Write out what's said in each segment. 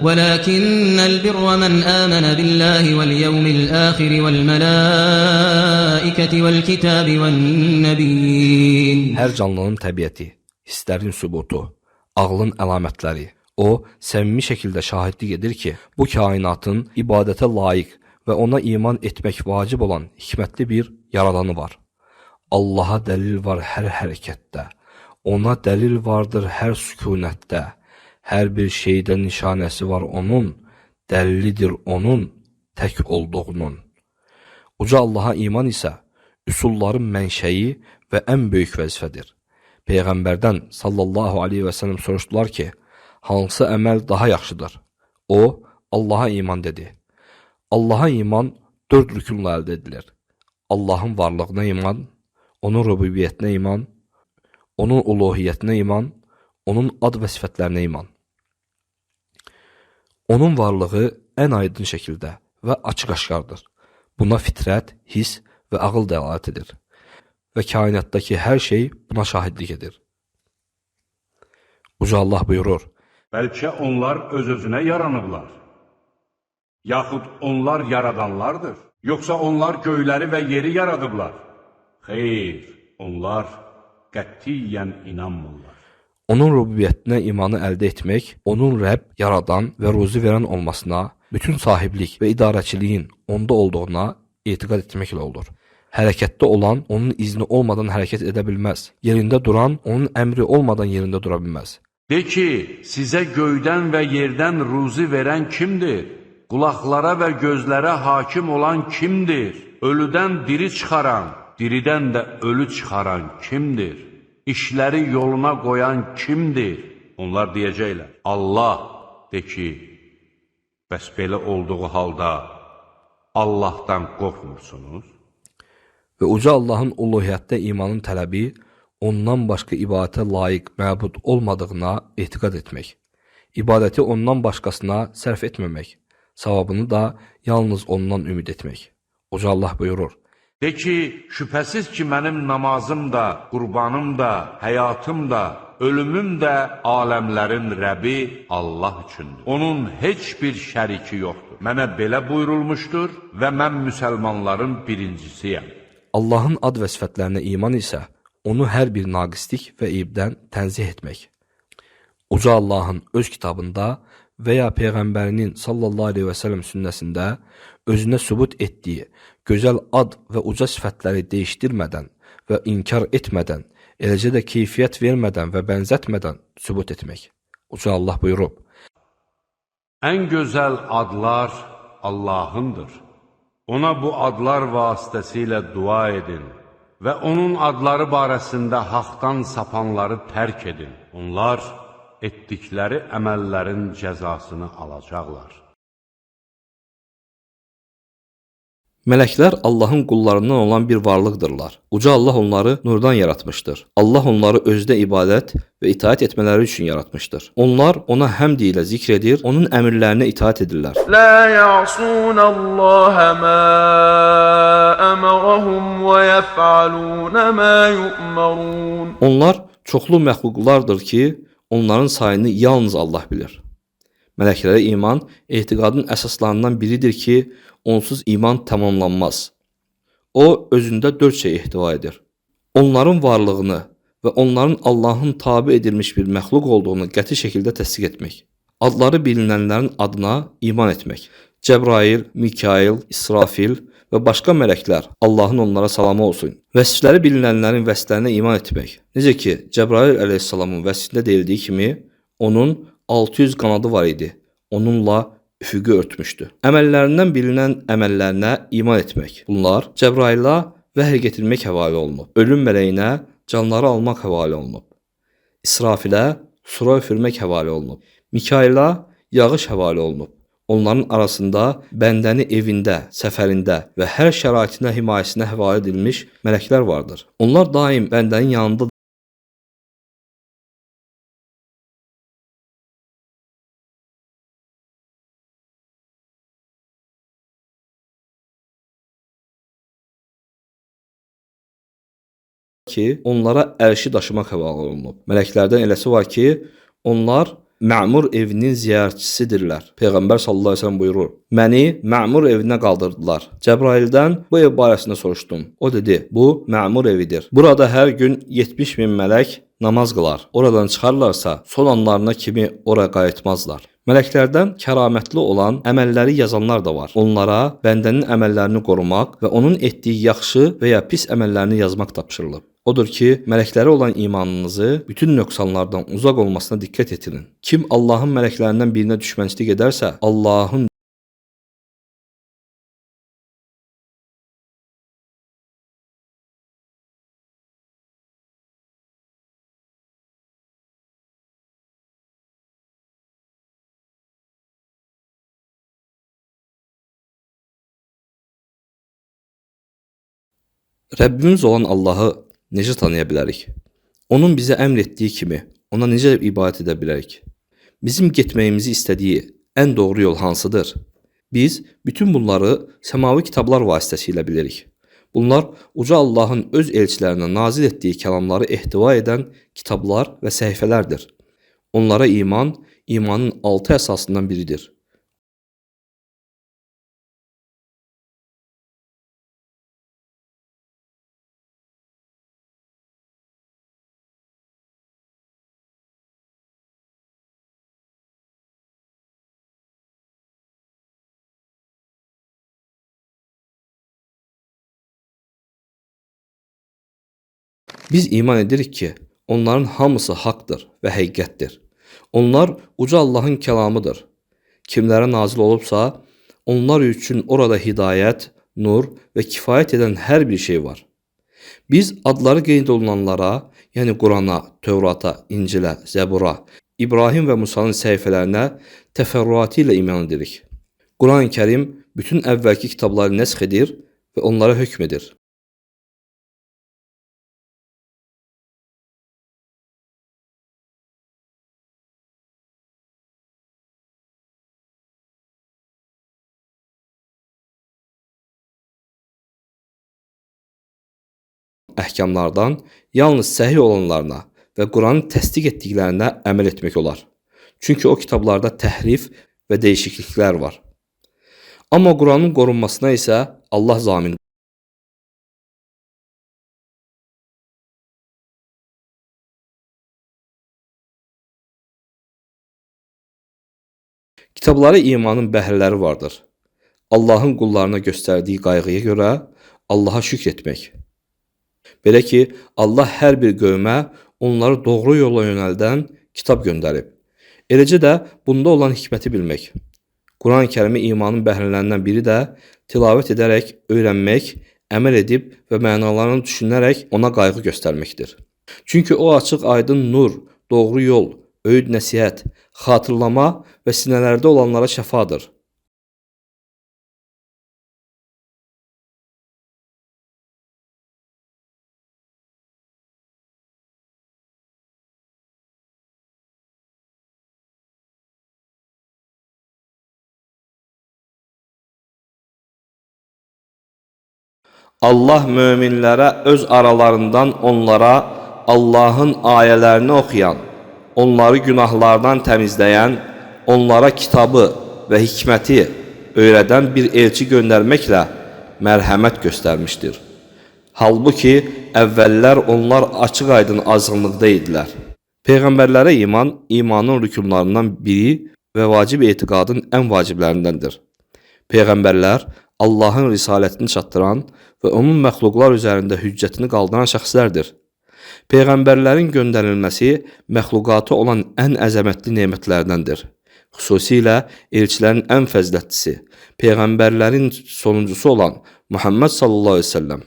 ولكن البر من آمن بالله واليوم الآخر والملائكة والكتاب والنبيين. Hər canlının təbiəti, hisslərin sübutu, ağlın əlamətləri, o, səmimi şəkildə şahidlik edir ki, bu kainatın ibadətə layiq və ona iman etmək vacib olan hikmətli bir yaradanı var. Allaha dəlil var hər hərəkətdə, ona dəlil vardır hər sükunətdə, hər bir şeydə nişanəsi var onun, dəlilidir onun tək olduğunun. Uca Allaha iman isə üsulların mənşəyi və ən böyük vəzifədir. Peyğəmbərdən sallallahu aleyhi və səlləm soruşdular ki, hansı əməl daha yaxşıdır? O, Allaha iman dedi. Allaha iman 4 rükunla əldə edilir. Allahın varlığına iman, onun rububiyyətinə iman, onun uluhiyyətinə iman, onun ad və sifətlərinə iman. Onun varlığı ən aydın şəkildə və açıq-aşkardır. Buna fitrət, his və ağıl dəlalət edir. Və kainatdakı hər şey buna şahidlik edir. Uca Allah buyurur, bəlkə onlar öz-özünə yaranıblar, yaxud onlar yaradanlardır, yoxsa onlar göyləri və yeri yaradıblar. Xeyr, onlar qətiyyən inanmırlar. Onun rububiyyətinə imanı əldə etmək, onun Rəbb, yaradan və ruzi verən olmasına, bütün sahiblik və idarəçiliyin onda olduğuna etiqad etməklə olur. Hərəkətdə olan onun izni olmadan hərəkət edə bilməz. Yerində duran onun əmri olmadan yerində dura bilməz. De ki, sizə göydən və yerdən ruzi verən kimdir? Qulaqlara və gözlərə hakim olan kimdir? Ölüdən diri çıxaran, diridən də ölü çıxaran kimdir? İşləri yoluna qoyan kimdir? Onlar deyəcəklər, Allah. De ki, bəs belə olduğu halda Allahdan qorxmursunuz? Və uca Allahın uluhiyyətdə imanın tələbi, ondan başqa ibadətə layiq məbud olmadığına etiqad etmək, ibadəti ondan başqasına sərf etməmək, savabını da yalnız ondan ümid etmək. Uca Allah buyurur, de ki, şübhəsiz ki, mənim namazım da, qurbanım da, həyatım da, ölümüm də aləmlərin Rəbi Allah üçündür. Onun heç bir şəriki yoxdur. Mənə belə buyurulmuşdur və mən müsəlmanların birincisiyəm. Allahın ad və sifətlərinə iman isə onu hər bir naqislik və eybdən tənzih etmək. Uca Allahın öz kitabında və ya Peyğəmbərinin sallallahu aleyhi və səlləm sünnəsində özünə sübut etdiyi gözəl ad və uca sifətləri dəyişdirmədən və inkar etmədən, eləcə də keyfiyyət vermədən və bənzətmədən sübut etmək. Uca Allah buyurub, ən gözəl adlar Allahındır. Ona bu adlar vasitəsilə dua edin və onun adları barəsində haqdan sapanları tərk edin. Onlar etdikləri əməllərin cəzasını alacaqlar. Mələklər Allahın qullarından olan bir varlıqdırlar. Uca Allah onları nurdan yaratmışdır. Allah onları özdə ibadət və itaət etmələri üçün yaratmışdır. Onlar ona həmd ilə zikr edir, onun əmrlərinə itaət edirlər. La ya'sunallaha ma amarahum və yef'alun ma yu'marun. Onlar çoxlu məxluqlardır ki, onların sayını yalnız Allah bilir. Mələklərə iman etiqadın əsaslarından biridir ki, onsuz iman tamamlanmaz. O, özündə 4 şey ihtiva edir. Onların varlığını və onların Allahın tabi edilmiş bir məxluq olduğunu qəti şəkildə təsdiq etmək. Adları bilinənlərin adına iman etmək. Cəbrail, Mikail, İsrafil və başqa mələklər, Allahın onlara salamı olsun. Vəsifləri bilinənlərin vəsiflərinə iman etmək. Necə ki, Cəbrail əleyhissalamın vəsifində deyildiyi kimi, onun 600 qanadı var idi. Onunla üfüqü örtmüşdü. Əməllərindən bilinən əməllərinə iman etmək. Bunlar Cəbrailə vəhy gətirmək həvalə olunub. Ölüm mələyinə canları almaq həvalə olunub. İsrafilə sura üfürmək həvalə olunub. Mikailə yağış həvalə olunub. Onların arasında bəndəni evində, səfərində və hər şəraitinə himayəsinə həvalə edilmiş mələklər vardır. Onlar daim bəndənin yanında ki, onlara ərşi daşımaq həvalə olunub. Mələklərdən eləsi var ki, onlar məmur evinin ziyarətçisidirlər. Peyğəmbər sallallahu əleyhi və səlləm buyurur: "Məni məmur evinə qaldırdılar. Cəbraildən bu ev barəsində soruşdum. O dedi: Bu məmur evidir. Burada hər gün 70.000 mələk namaz qılar. Oradan çıxarlarsa, son anlarına kimi ora qayıtmazlar." Mələklərdən kəramətli olan əməlləri yazanlar da var. Onlara bəndənin əməllərini qorumaq və onun etdiyi yaxşı və ya pis əməllərini yazmaq tapşırılıb. Odur ki, mələklərə olan imanınızı bütün nöqsanlardan uzaq olmasına diqqət etirin. Kim Allahın mələklərindən birinə düşmənçilik edərsə, Allahın Rəbbimiz olan Allahı necə tanıya bilərik? Onun bizə əmr etdiyi kimi ona necə ibadət edə bilərik? Bizim getməyimizi istədiyi ən doğru yol hansıdır? Biz bütün bunları səmavi kitablar vasitəsilə bilirik. Bunlar uca Allahın öz elçilərinə nazil etdiyi kəlamları ehtiva edən kitablar və səhifələrdir. Onlara iman, imanın 6 əsasından biridir. Biz iman edirik ki, onların hamısı haqdır və həqiqətdir. Onlar uca Allahın kəlamıdır. Kimlərə nazil olubsa, onlar üçün orada hidayət, nur və kifayət edən hər bir şey var. Biz adları qeyd olunanlara, yəni Qurana, Tövrata, İncilə, Zəbura, İbrahim və Musanın səhifələrinə təfərrüatı ilə iman edirik. Quran-ı Kərim bütün əvvəlki kitabları nəsx edir və onlara hökm edir. Əhkamlardan yalnız səhih olanlarına və Quranı təsdiq etdiklərinə əməl etmək olar. Çünki o kitablarda təhrif və dəyişikliklər var. Amma Quranın qorunmasına isə Allah zamindir. Kitablara imanın bəhrləri vardır. Allahın qullarına göstərdiyi qayğıya görə Allaha şükr etmək. Belə ki, Allah hər bir qövmə onları doğru yola yönəldən kitab göndərib. Eləcə də bunda olan hikməti bilmək. Quran-ı Kərimi imanın bəhrələrindən biri də tilavət edərək öyrənmək, əməl edib və mənalarını düşünərək ona qayğı göstərməkdir. Çünki o açıq aydın nur, doğru yol, öyüd nəsihət, xatırlama və sinələrdə olanlara şəfadır. Allah möminlərə öz aralarından onlara Allahın ayələrini oxuyan, onları günahlardan təmizləyən, onlara kitabı və hikməti öyrədən bir elçi göndərməklə mərhəmət göstərmişdir. Halbuki əvvəllər onlar açıq aydın azğınlıqda idilər. Peyğəmbərlərə iman, imanın rükunlarından biri və vacib etiqadın ən vaciblərindəndir. Peyğəmbərlər Allahın risalətini çatdıran və onun məxluqlar üzərində hüccətini qaldıran şəxslərdir. Peyğəmbərlərin göndərilməsi məxluqatı olan ən əzəmətli nemətlərdəndir. Xüsusilə elçilərin ən fəzilətlisi, peyğəmbərlərin sonuncusu olan Muhammed sallallahu əleyhi və səlləm.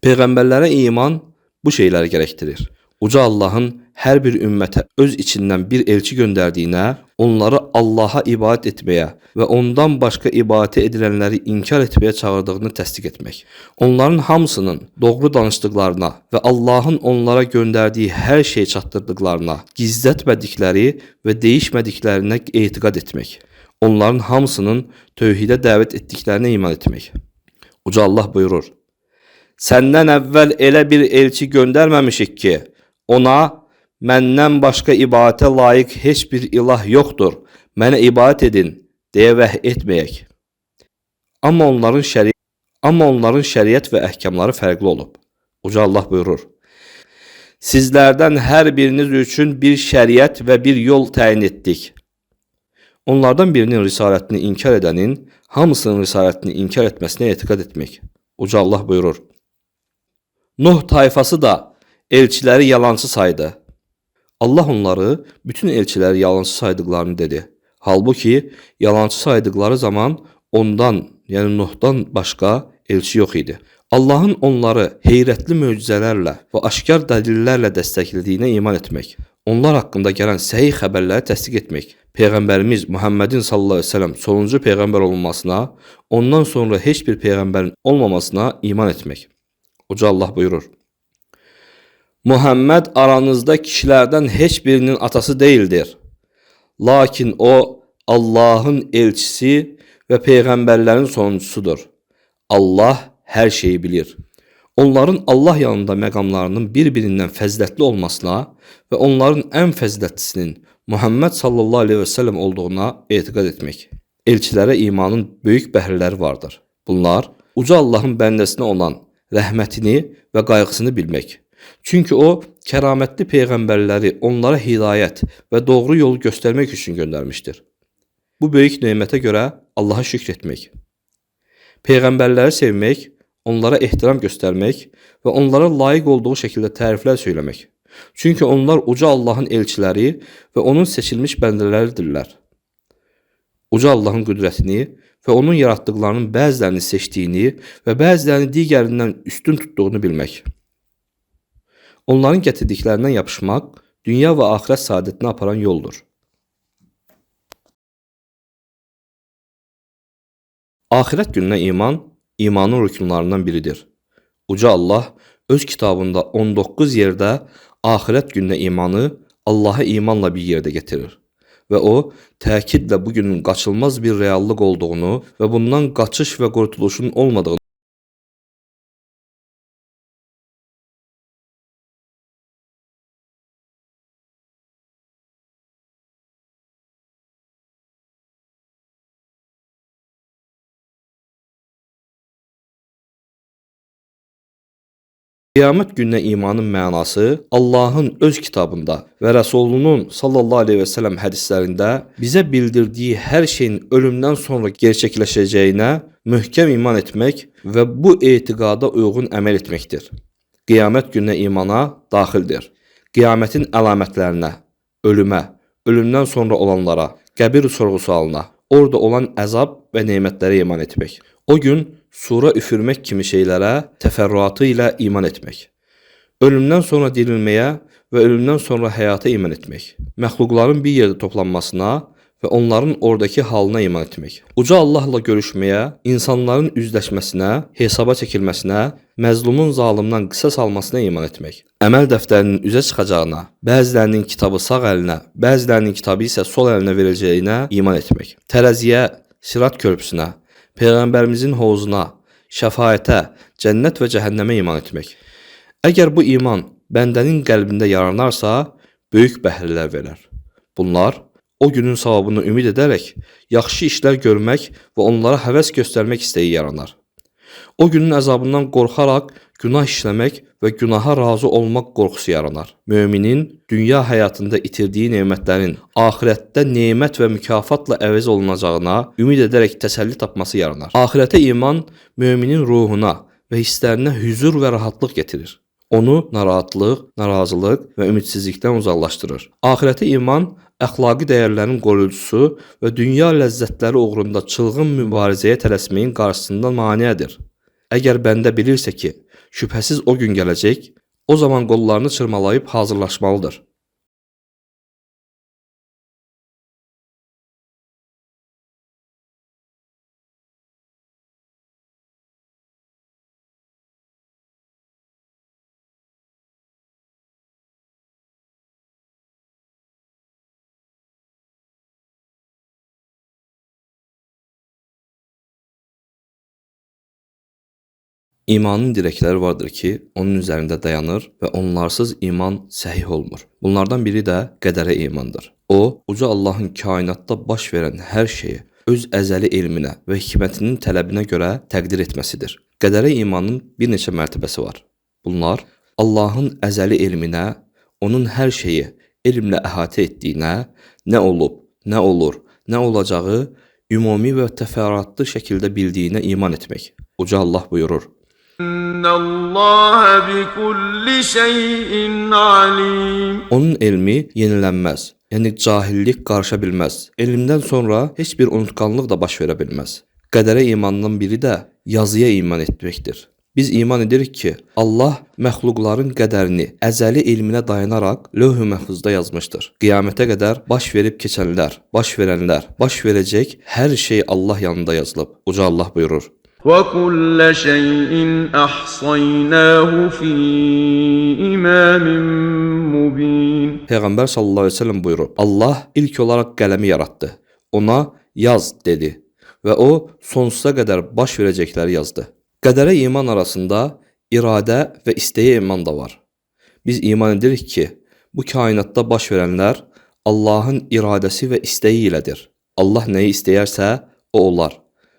Peyğəmbərlərə iman bu şeyləri gərəkdirir. Uca Allahın hər bir ümmətə öz içindən bir elçi göndərdiyinə, onları Allaha ibadət etməyə və ondan başqa ibadət edilənləri inkar etməyə çağırdığını təsdiq etmək. Onların hamısının doğru danışdıqlarına və Allahın onlara göndərdiyi hər şey çatdırdıqlarına, gizlətmədikləri və değişmədiklərinə etiqad etmək. Onların hamısının tövhidə dəvət etdiklərinə iman etmək. Uca Allah buyurur: Səndən əvvəl elə bir elçi göndərməmişik ki, ona Məndən başqa ibadətə layiq heç bir ilah yoxdur. Mənə ibadət edin deyə vəhy etməyək. Amma onların şəriət və əhkamları fərqli olub. Uca Allah buyurur: Sizlərdən hər biriniz üçün bir şəriət və bir yol təyin etdik. Onlardan birinin risalətini inkar edənin hamısının risalətini inkar etməsinə etiqad etmək. Uca Allah buyurur: Nuh tayfası da elçiləri yalancı saydı. Allah onları bütün elçiləri yalancı saydıqlarını dedi. Halbuki yalancı saydıqları zaman ondan, yəni Nuhdan başqa elçi yox idi. Allahın onları heyrətli möcüzələrlə və aşkar dəlillərlə dəstəklədiyinə iman etmək, onlar haqqında gələn səhih xəbərləri təsdiq etmək, Peyğəmbərimiz Muhammedin sallallahu əleyhi və səlləm sonuncu peyğəmbər olmasına, ondan sonra heç bir peyğəmbərin olmamasına iman etmək. Uca Allah buyurur: Muhammed aranızda kişilərdən heç birinin atası deyildir. Lakin o Allahın elçisi və peyğəmbərlərin sonuncusudur. Allah hər şeyi bilir. Onların Allah yanında məqamlarının bir-birindən fəzilətli olmasına və onların ən fəzilətlisinin Muhammed sallallahu aleyhi və səlləm olduğuna etiqad etmək. Elçilərə imanın böyük bəhrləri vardır. Bunlar, Uca Allahın bəndəsinə olan rəhmətini və qayğısını bilmək. Çünki o, kəramətli peyğəmbərləri onlara hidayət və doğru yolu göstərmək üçün göndərmişdir. Bu böyük nemətə görə Allaha şükr etmək. Peyğəmbərləri sevmək, onlara ehtiram göstərmək və onlara layiq olduğu şəkildə təriflər söyləmək. Çünki onlar Uca Allahın elçiləri və onun seçilmiş bəndələridirlər. Uca Allahın qüdrətini və onun yaratdıqlarının bəzilərini seçdiyini və bəzilərini digərindən üstün tutduğunu bilmək. Onların gətirdiklərindən yapışmaq, dünya və axirət saadətinə aparan yoldur. Axirət gününə iman, imanın rükunlarından biridir. Uca Allah öz kitabında 19 yerdə axirət gününə imanı Allaha imanla bir yerdə getirir. Və o, təkidlə bugünün qaçılmaz bir reallıq olduğunu və bundan qaçış və qurtuluşun olmadığını Qiyamət gününə imanın mənası Allahın öz kitabında və Rəsulunun sallallahu aleyhi və səlləm hədislərində bizə bildirdiyi hər şeyin ölümdən sonra gerçəkləşəcəyinə möhkəm iman etmək və bu etiqada uyğun əməl etməkdir. Qiyamət gününə imana daxildir. Qiyamətin əlamətlərinə, ölümə, ölümdən sonra olanlara, qəbir sorğu-sualına, orada olan əzab və nemətlərə iman etmək. O gün sura üfürmək kimi şeylərə təfərrüatı ilə iman etmək. Ölümdən sonra dirilməyə və ölümdən sonra həyata iman etmək. Məxluqların bir yerdə toplanmasına və onların oradakı halına iman etmək. Uca Allahla görüşməyə, insanların üzləşməsinə, hesaba çəkilməsinə, məzlumun zalımdan qisas almasına iman etmək. Əməl dəftərinin üzə çıxacağına, bəzilərinin kitabı sağ əlinə, bəzilərinin kitabı isə sol əlinə veriləcəyinə iman etmək. Tərəziyə, Sirat körpüsünə, Peyğəmbərimizin hovuzuna, şəfaətə, cənnət və cəhənnəmə iman etmək. Əgər bu iman bəndənin qəlbində yaranarsa, böyük bəhrlər verər. Bunlar, o günün savabını ümid edərək, yaxşı işlər görmək və onlara həvəs göstərmək istəyi yaranar. O günün əzabından qorxaraq günah işləmək və günaha razı olmaq qorxusu yaranar. Müminin dünya həyatında itirdiyi nemətlərin axirətdə nemət və mükafatla əvəz olunacağına ümid edərək təsəlli tapması yaranar. Axirətə iman müminin ruhuna və hisslərinə hüzur və rahatlıq getirir. Onu narahatlıq, narazılıq və ümidsizlikdən uzaqlaşdırır. Axirətə iman əxlaqi dəyərlərin qoruyucusu və dünya ləzzətləri uğrunda çılğın mübarizəyə tələsməyin qarşısında maneədir. Əgər bəndə bilirsə ki, şübhəsiz o gün gələcək, o zaman qollarını çırmalayıb hazırlaşmalıdır. İmanın dirəkləri vardır ki, onun üzərində dayanır və onlarsız iman səhih olmur. Bunlardan biri də qədərə imandır. O, uca Allahın kainatda baş verən hər şeyi öz əzəli elminə və hikmətinin tələbinə görə təqdir etməsidir. Qədərə imanın bir neçə mərtəbəsi var. Bunlar Allahın əzəli elminə, onun hər şeyi elmlə əhatə etdiyinə, nə olub, nə olur, nə olacağı ümumi və təfərrüatlı şəkildə bildiyinə iman etmək. Uca Allah buyurur: İnnallaha bikulli şeyin alim. Onun elmi yenilənməz, yəni cahillik qarışa bilməz. Elmdən sonra heç bir unutqanlıq da baş verə bilməz. Qədərə imandan biri də yazıya iman etməkdir. Biz iman edirik ki, Allah məxluqların qədərini əzəli elminə dayanaraq lövh-ü məhfuzda yazmışdır. Qiyamətə qədər baş verib keçənlər, baş verənlər, baş verəcək hər şey Allah yanında yazılıb. Uca Allah buyurur: وَكُلَّ شَيْءٍ أَحْصَيْنَاهُ فِي إِمَامٍ مُّبِينٍ. Peyğəmbər sallallahu əleyhi və səlləm buyurub: Allah ilk olaraq qələmi yaratdı. Ona yaz dedi və o sonsuza qədər baş verəcəkləri yazdı. Qədərə iman arasında iradə və istəyə iman da var. Biz iman edirik ki, bu kainatda baş verənlər Allahın iradəsi və istəyi ilədir. Allah nəyi istəyərsə, o olar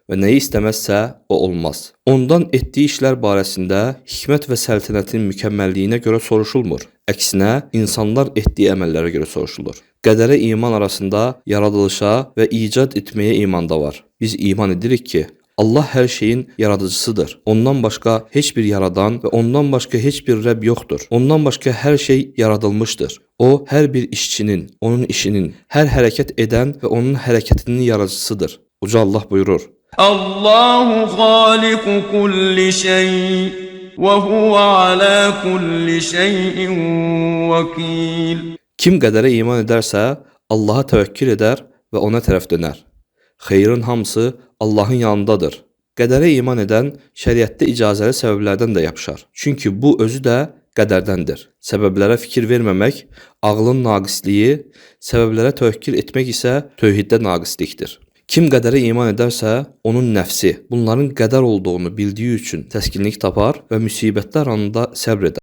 və nəyi istəməzsə, o olmaz. Ondan etdiyi işlər barəsində hikmət və səltənətin mükəmməlliyinə görə soruşulmur. Əksinə, insanlar etdiyi əməllərə görə soruşulur. Qədərə iman arasında yaradılışa və icad etməyə iman da var. Biz iman edirik ki, Allah hər şeyin yaradıcısıdır. Ondan başqa heç bir yaradan və ondan başqa heç bir Rəbb yoxdur. Ondan başqa hər şey yaradılmışdır. O, hər bir işçinin, onun işinin, hər hərəkət edən və onun hərəkətinin yaradıcısıdır. Uca Allah buyurur: Allahu xaliqu kulli şey və huve ala kulli şeyin vekil. Kim qədərə iman edərsə, Allaha təvəkkül edər və ona tərəf dönər. Xeyrin hamısı Allahın yanındadır. Qədərə iman edən şəriətdə icazəli səbəblərdən də yapışar. Çünki bu özü də qədərdəndir. Səbəblərə fikir verməmək ağlın naqisliyi, səbəblərə təvəkkül etmək isə tövhiddə naqislikdir. Kim qədərə iman edərsə, onun nəfsi bunların qədər olduğunu bildiyi üçün təskinlik tapar və müsibətlər anında səbr edər.